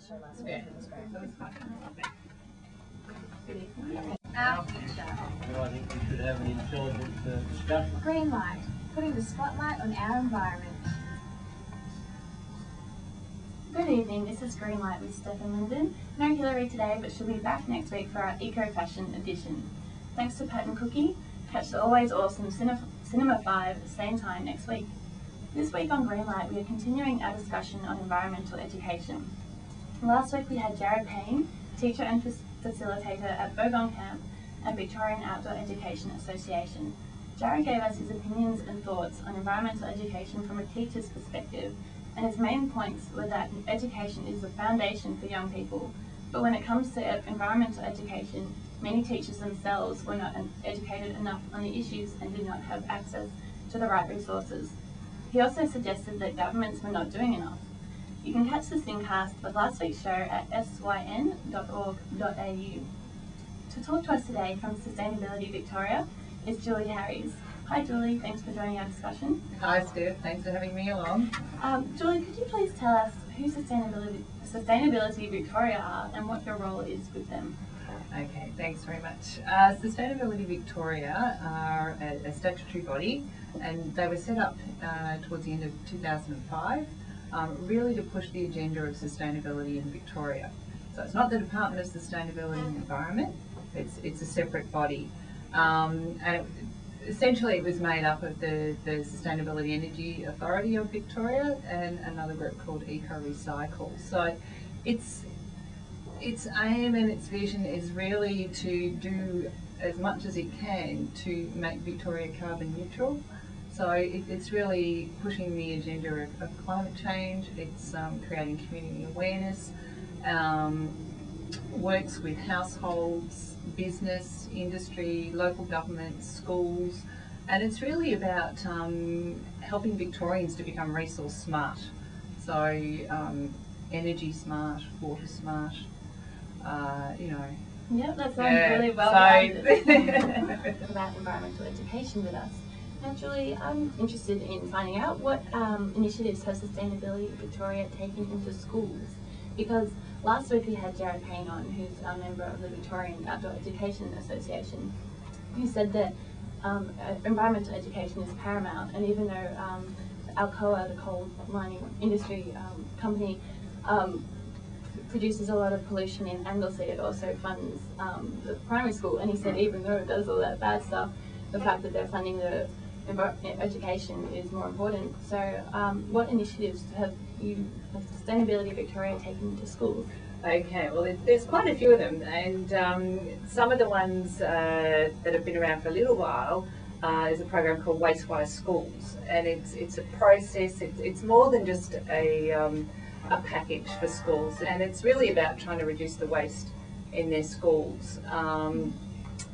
show last week. It was great. That was fun. Our future. I think we should have an intelligent discussion. Greenlight, putting the spotlight on our environment. Good evening, this is Greenlight with Steph and Lyndon. No Hillary today, but she'll be back next week for our Eco Fashion edition. Thanks to Pat and Cookie. Catch the always awesome Cinema 5 same time next week. This week on Greenlight, we are continuing our discussion on environmental education. Last week we had Jared Payne, teacher and facilitator at Bogong Camp and Victorian Outdoor Education Association. Jared gave us his opinions and thoughts on environmental education from a teacher's perspective, and his main points were that education is the foundation for young people, but when it comes to environmental education, many teachers themselves were not educated enough on the issues and did not have access to the right resources. He also suggested that governments were not doing enough. You can catch the Singcast of last week's show at syn.org.au. To talk to us today from Sustainability Victoria is Julie Harries. Hi Julie, thanks for joining our discussion. Hi Steph, thanks for having me along. Julie, could you please tell us who Sustainability Victoria are and what your role is with them? Okay, thanks very much. Sustainability Victoria are a statutory body, and they were set up towards the end of 2005, really to push the agenda of sustainability in Victoria. So it's not the Department of Sustainability and Environment, it's a separate body. Essentially it was made up of the Sustainability Energy Authority of Victoria and another group called Eco Recycle. So its aim and its vision is really to do as much as it can to make Victoria carbon neutral. So it's really pushing the agenda of climate change. It's creating community awareness, works with households, business, industry, local governments, schools, and it's really about helping Victorians to become resource smart. So energy smart, water smart, Yep, that sounds really well rounded. About environmental education with us. Now Julie, I'm interested in finding out what initiatives has Sustainability Victoria taken into schools, because last week we had Jared Payne on, who's a member of the Victorian Outdoor Education Association, who said that environmental education is paramount, and even though Alcoa, the coal mining industry company, produces a lot of pollution in Anglesey, it also funds the primary school, and he said even though it does all that bad stuff, the fact that they're funding the education is more important. So what initiatives have Sustainability Victoria taken into schools? Okay, well there's quite a few of them, and some of the ones that have been around for a little while is a program called Wastewise Schools, and it's a process. It's more than just a package for schools, and it's really about trying to reduce the waste in their schools.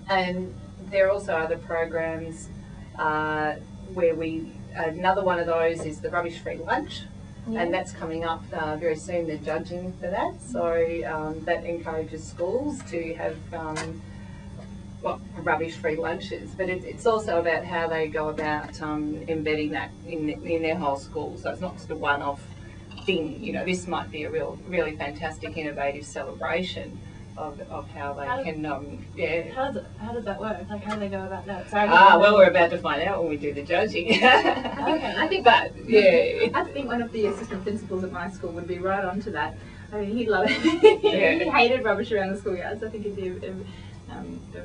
And there are also other programs where another one of those is the rubbish-free lunch. Yeah. And that's coming up very soon. They're judging for that, so that encourages schools to have rubbish-free lunches. But it's also about how they go about embedding that in their whole school. So it's not just a one-off thing. You know, this might be a really fantastic, innovative celebration of how they can, yeah. How does that work? Like, how do they go about that? Well, we're about to find out when we do the judging. Okay. I think one of the assistant principals at my school would be right on to that. I mean, he'd love it. He hated rubbish around the schoolyards. I think he'd be a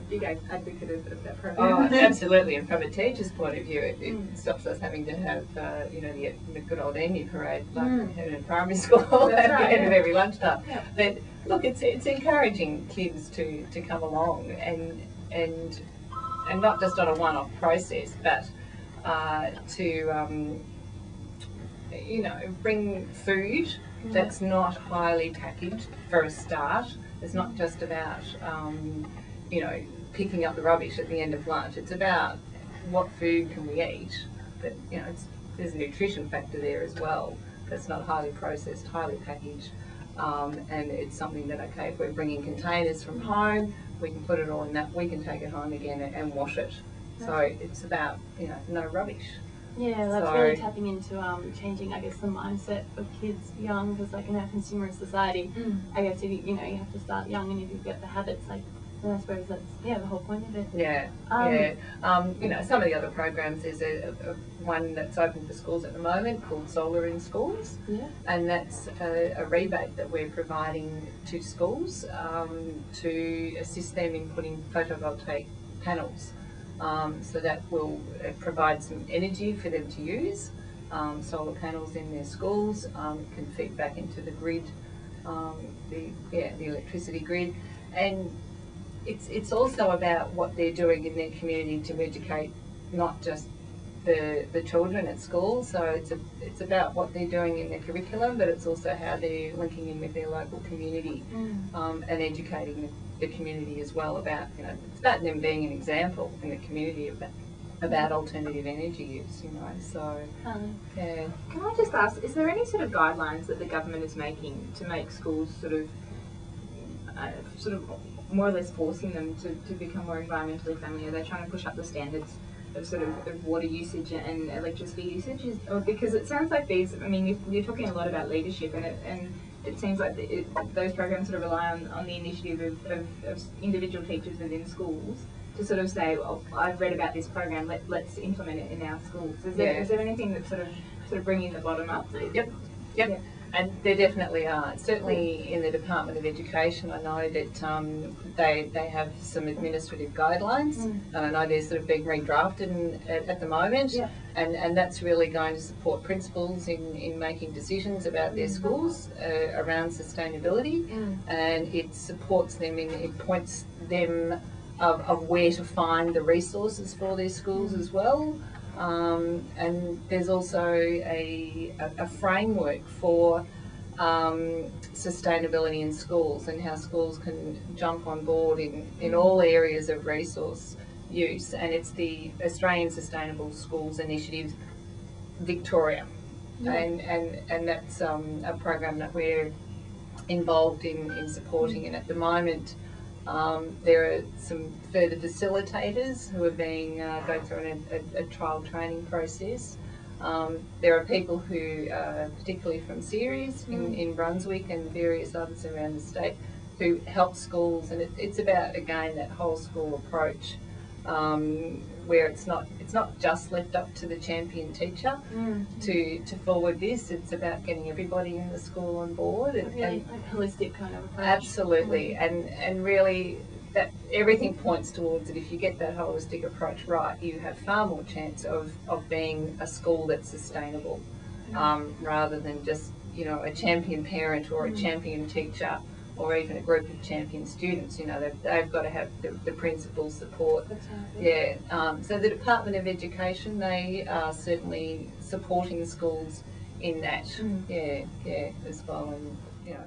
big advocate of that program. Oh, absolutely. And from a teacher's point of view, it stops us having to have, the good old Emu parade like we had in primary school at the end of every lunchtime. Yeah. But look, it's encouraging kids to come along and not just on a one-off process, but to bring food that's not highly packaged for a start. It's not just about picking up the rubbish at the end of lunch. It's about what food can we eat, but there's a nutrition factor there as well. That's not highly processed, highly packaged, and it's something that, okay, if we're bringing containers from home, we can put it all in that. We can take it home again and wash it. So it's about no rubbish. Yeah, that's So- really tapping into changing, I guess, the mindset of kids young, because like in our consumer society, I guess if you know you have to start young, and if you get the habits, like then I suppose that's the whole point of it. Yeah, you know, some of the other programs, there's a one that's open for schools at the moment called Solar in Schools, and that's a rebate that we're providing to schools to assist them in putting photovoltaic panels. So that will provide some energy for them to use. Solar panels in their schools can feed back into the grid, the electricity grid, and it's also about what they're doing in their community to educate not just the children at school. So it's about what they're doing in their curriculum, but it's also how they're linking in with their local community and educating the community as well about, you know, it's about them being an example in the community about alternative energy use, you know. So yeah. Can I just ask, is there any sort of guidelines that the government is making to make schools sort of more or less forcing them to become more environmentally friendly? Are they trying to push up the standards of sort of water usage and electricity usage? Or because it sounds like these, I mean, you're talking a lot about leadership, and it seems like those programs sort of rely on the initiative of individual teachers within schools to sort of say, well, I've read about this program, let's implement it in our schools. Is there anything that's sort of bringing the bottom up? Yep. Yeah. And there definitely are. Certainly in the Department of Education, I know that they have some administrative guidelines, and I know they're sort of being redrafted at the moment, and that's really going to support principals in making decisions about their schools around sustainability, and it supports them it points them of where to find the resources for their schools as well. And there's also a framework for sustainability in schools, and how schools can jump on board in all areas of resource use, and it's the Australian Sustainable Schools Initiative Victoria, and that's a program that we're involved in supporting, and at the moment there are some further facilitators who are going through a trial training process. There are people who, particularly from Ceres in Brunswick and various others around the state, who help schools, and it's about, again, that whole school approach, where it's not just left up to the champion teacher to forward this. It's about getting everybody in the school on board, and like holistic kind of approach. Absolutely, and really that everything points towards that if you get that holistic approach right, you have far more chance of being a school that's sustainable, rather than just, you know, a champion parent or a champion teacher, or even a group of champion students. You know, they've got to have the principal support. So the Department of Education, they are certainly supporting schools in that, as well, and you know.